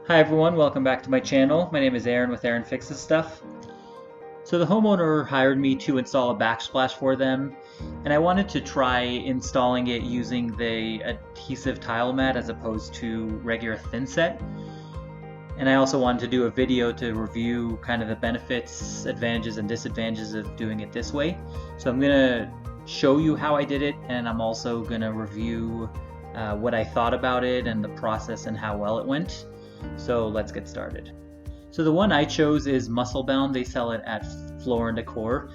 Hi everyone, welcome back to my channel. My name is Aaron with Aaron Fixes Stuff. So the homeowner hired me to install a backsplash for them, and I wanted to try installing it using the adhesive tile mat as opposed to regular thin set. And I also wanted to do a video to review kind of the benefits, advantages, and disadvantages of doing it this way. So I'm gonna show you how I did it, and I'm also gonna review what I thought about it and the process and how well it went. So let's get started. So the one I chose is MusselBound. They sell it at Floor & Decor.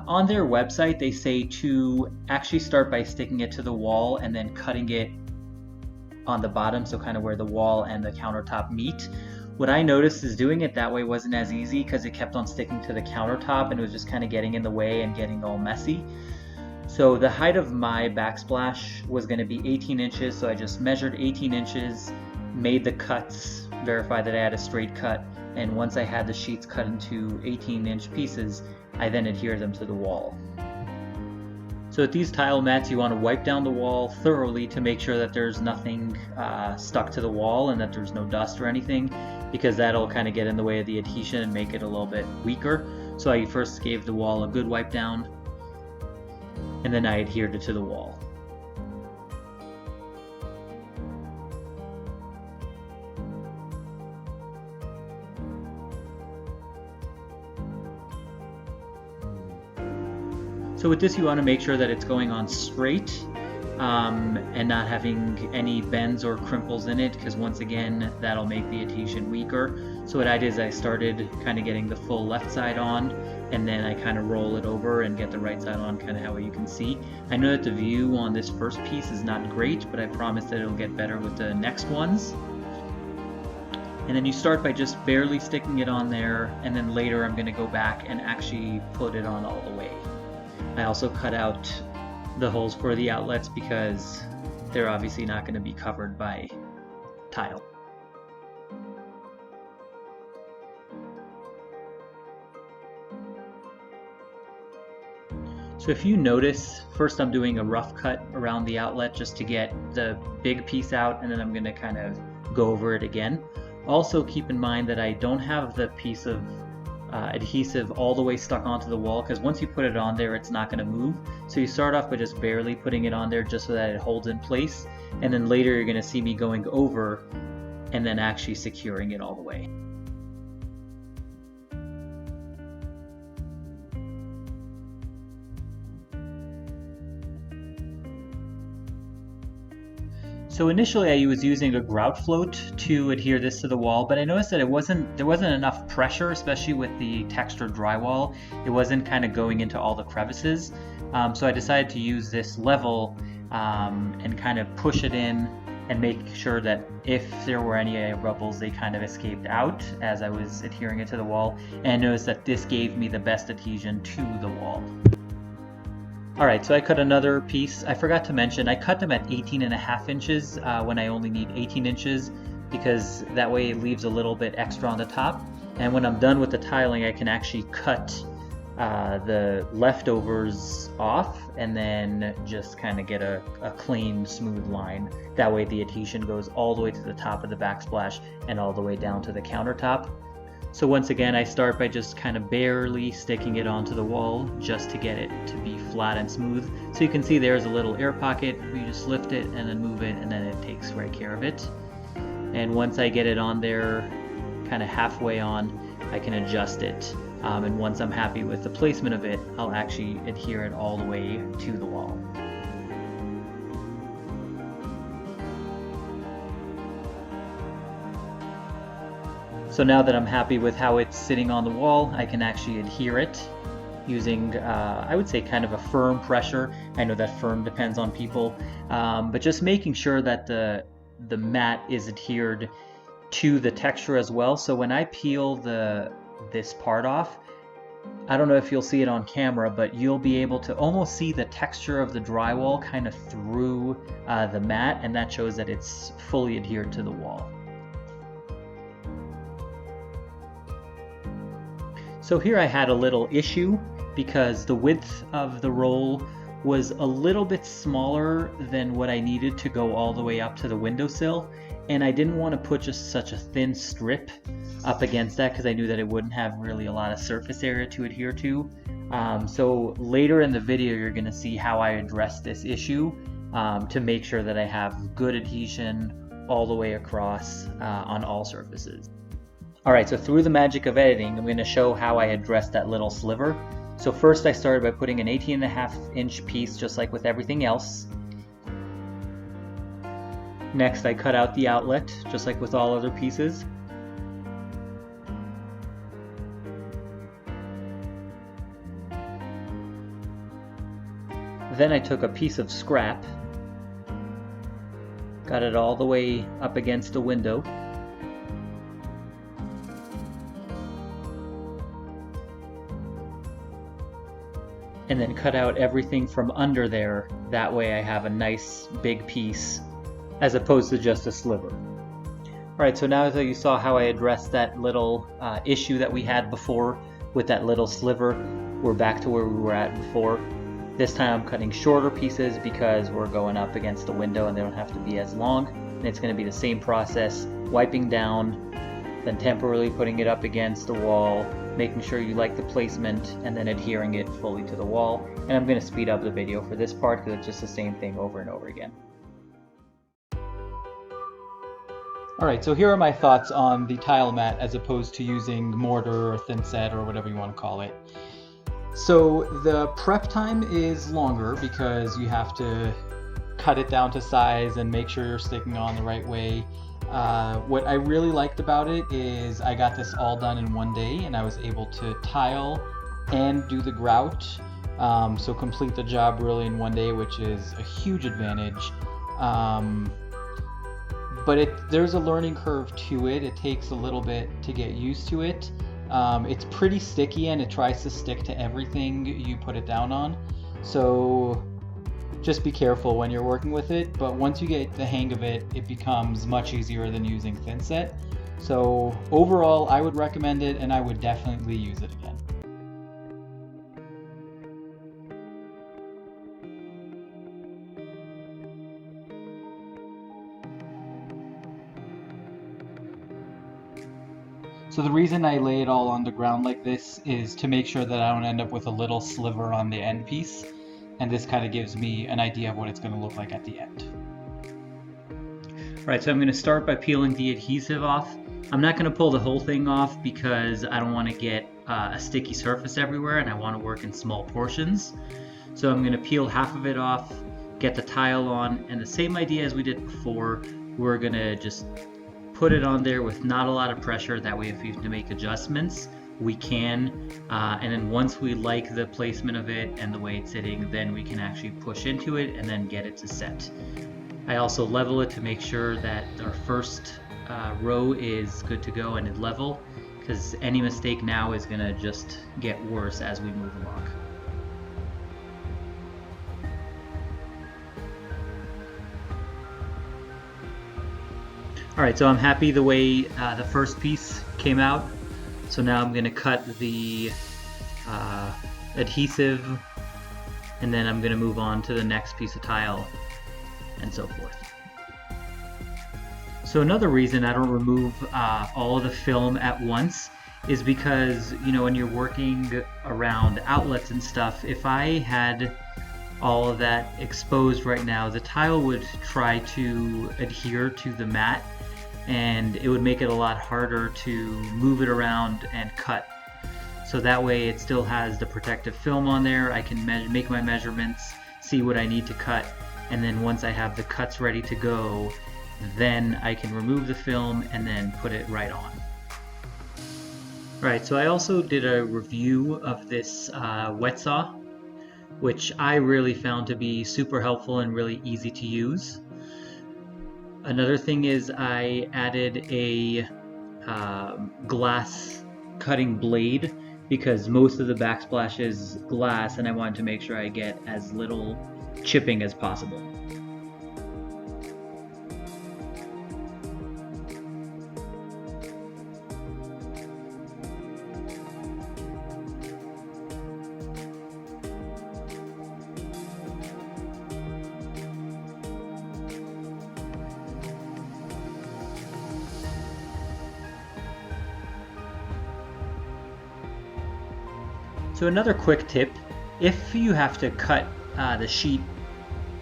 On their website they say to actually start by sticking it to the wall and then cutting it on the bottom, so kind of where the wall and the countertop meet. What I noticed is doing it that way wasn't as easy because it kept on sticking to the countertop and it was just kind of getting in the way and getting all messy. So the height of my backsplash was going to be 18 inches, so I just measured 18 inches, made the cuts, verified that I had a straight cut, and once I had the sheets cut into 18-inch pieces, I then adhere them to the wall. So with these tile mats, you want to wipe down the wall thoroughly to make sure that there's nothing stuck to the wall and that there's no dust or anything, because that'll kind of get in the way of the adhesion and make it a little bit weaker. So I first gave the wall a good wipe down, and then I adhered it to the wall. So with this, you want to make sure that it's going on straight and not having any bends or crimples in it, because once again that'll make the adhesion weaker. So what I did is I started kind of getting the full left side on, and then I kind of roll it over and get the right side on, kind of how you can see. I know that the view on this first piece is not great, but I promise that it'll get better with the next ones. And then you start by just barely sticking it on there, and then later I'm going to go back and actually put it on all the way. I also cut out the holes for the outlets because they're obviously not going to be covered by tile. So if you notice, first I'm doing a rough cut around the outlet just to get the big piece out, and then I'm going to kind of go over it again. Also keep in mind that I don't have the piece of adhesive all the way stuck onto the wall, because once you put it on there it's not going to move. So you start off by just barely putting it on there just so that it holds in place, and then later you're going to see me going over and then actually securing it all the way. So initially I was using a grout float to adhere this to the wall, but I noticed that there wasn't enough pressure, especially with the textured drywall. It wasn't kind of going into all the crevices. So I decided to use this level and kind of push it in and make sure that if there were any rubbles, they kind of escaped out as I was adhering it to the wall. And I noticed that this gave me the best adhesion to the wall. Alright, so I cut another piece. I forgot to mention, I cut them at 18.5 inches when I only need 18 inches, because that way it leaves a little bit extra on the top. And when I'm done with the tiling, I can actually cut the leftovers off and then just kind of get a clean, smooth line. That way the adhesion goes all the way to the top of the backsplash and all the way down to the countertop. So once again, I start by just kind of barely sticking it onto the wall just to get it to be flat and smooth. So you can see there's a little air pocket. You just lift it and then move it, and then it takes right care of it. And once I get it on there, kind of halfway on, I can adjust it. And once I'm happy with the placement of it, I'll actually adhere it all the way to the wall. So now that I'm happy with how it's sitting on the wall, I can actually adhere it using, I would say, kind of a firm pressure. I know that firm depends on people, but just making sure that the mat is adhered to the texture as well. So when I peel this part off, I don't know if you'll see it on camera, but you'll be able to almost see the texture of the drywall kind of through the mat, and that shows that it's fully adhered to the wall. So here I had a little issue because the width of the roll was a little bit smaller than what I needed to go all the way up to the windowsill, and I didn't want to put just such a thin strip up against that because I knew that it wouldn't have really a lot of surface area to adhere to. So later in the video you're going to see how I address this issue to make sure that I have good adhesion all the way across on all surfaces. Alright, so through the magic of editing, I'm going to show how I addressed that little sliver. So first I started by putting an 18.5 inch piece, just like with everything else. Next I cut out the outlet, just like with all other pieces. Then I took a piece of scrap, got it all the way up against the window. And then cut out everything from under there. That way I have a nice big piece as opposed to just a sliver. Alright, so now that you saw how I addressed that little issue that we had before with that little sliver, we're back to where we were at before. This time I'm cutting shorter pieces because we're going up against the window and they don't have to be as long. And it's going to be the same process, wiping down, then temporarily putting it up against the wall, making sure you like the placement, and then adhering it fully to the wall. And I'm going to speed up the video for this part because it's just the same thing over and over again. Alright, so here are my thoughts on the tile mat as opposed to using mortar or thin set or whatever you want to call it. So the prep time is longer because you have to cut it down to size and make sure you're sticking on the right way. What I really liked about it is I got this all done in one day and I was able to tile and do the grout, so complete the job really in one day, which is a huge advantage. But there's a learning curve to it. It takes a little bit to get used to it. It's pretty sticky and it tries to stick to everything you put it down on. So just be careful when you're working with it, but once you get the hang of it, it becomes much easier than using thin set. So overall, I would recommend it and I would definitely use it again. So the reason I lay it all on the ground like this is to make sure that I don't end up with a little sliver on the end piece. And this kind of gives me an idea of what it's going to look like at the end. Alright, so I'm going to start by peeling the adhesive off. I'm not going to pull the whole thing off because I don't want to get a sticky surface everywhere and I want to work in small portions. So I'm going to peel half of it off, get the tile on, and the same idea as we did before, we're going to just put it on there with not a lot of pressure. That way if we have to make adjustments, we can, and then once we like the placement of it and the way it's sitting, then we can actually push into it and then get it to set. I also level it to make sure that our first row is good to go and is level, because any mistake now is going to just get worse as we move along. Alright, so I'm happy the way the first piece came out. So now I'm going to cut the adhesive, and then I'm going to move on to the next piece of tile, and so forth. So another reason I don't remove all of the film at once is because, you know, when you're working around outlets and stuff, if I had all of that exposed right now, the tile would try to adhere to the mat, and it would make it a lot harder to move it around and cut. So that way it still has the protective film on there. I can make my measurements, see what I need to cut, and then once I have the cuts ready to go, then I can remove the film and then put it right on. Alright, so I also did a review of this wet saw, which I really found to be super helpful and really easy to use. Another thing is I added a glass cutting blade because most of the backsplash is glass and I wanted to make sure I get as little chipping as possible. So another quick tip, if you have to cut the sheet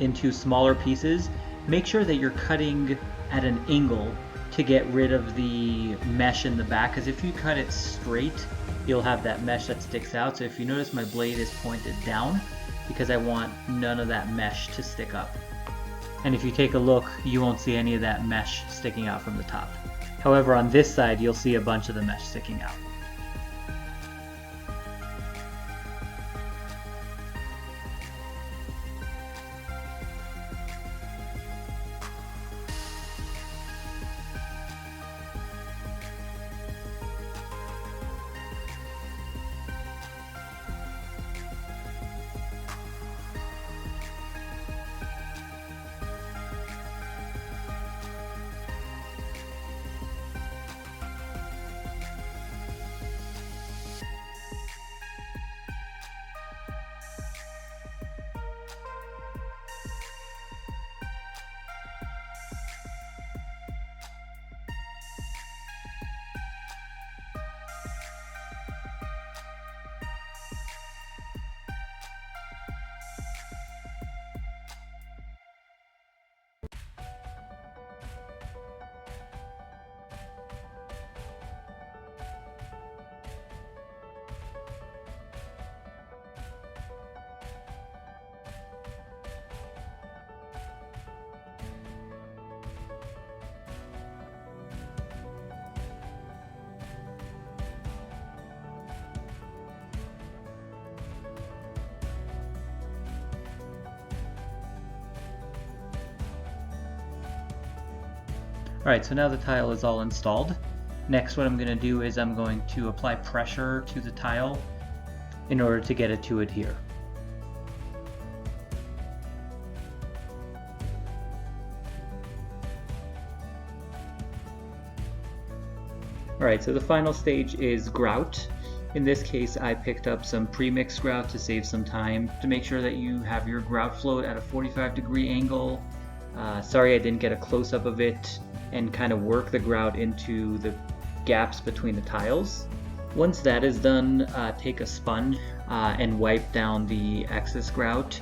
into smaller pieces, make sure that you're cutting at an angle to get rid of the mesh in the back, because if you cut it straight, you'll have that mesh that sticks out. So if you notice, my blade is pointed down because I want none of that mesh to stick up. And if you take a look, you won't see any of that mesh sticking out from the top. However, on this side, you'll see a bunch of the mesh sticking out. Alright, so now the tile is all installed. Next, what I'm going to do is I'm going to apply pressure to the tile in order to get it to adhere. Alright, so the final stage is grout. In this case, I picked up some pre-mixed grout to save some time, to make sure that you have your grout float at a 45-degree angle. Sorry I didn't get a close-up of it, and kind of work the grout into the gaps between the tiles. Once that is done, take a sponge and wipe down the excess grout.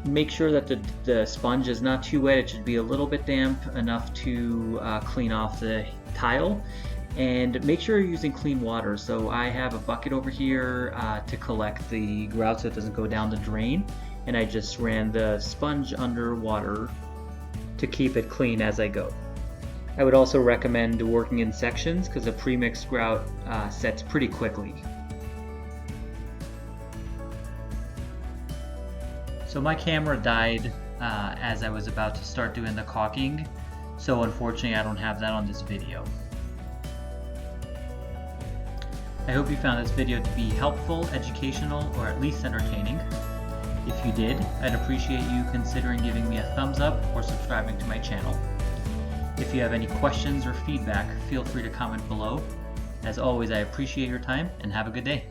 Make sure that the sponge is not too wet. It should be a little bit damp, enough to clean off the tile. And make sure you're using clean water. So I have a bucket over here to collect the grout so it doesn't go down the drain. And I just ran the sponge under water to keep it clean as I go. I would also recommend working in sections because a pre-mixed grout sets pretty quickly. So my camera died as I was about to start doing the caulking, so unfortunately I don't have that on this video. I hope you found this video to be helpful, educational, or at least entertaining. If you did, I'd appreciate you considering giving me a thumbs up or subscribing to my channel. If you have any questions or feedback, feel free to comment below. As always, I appreciate your time and have a good day.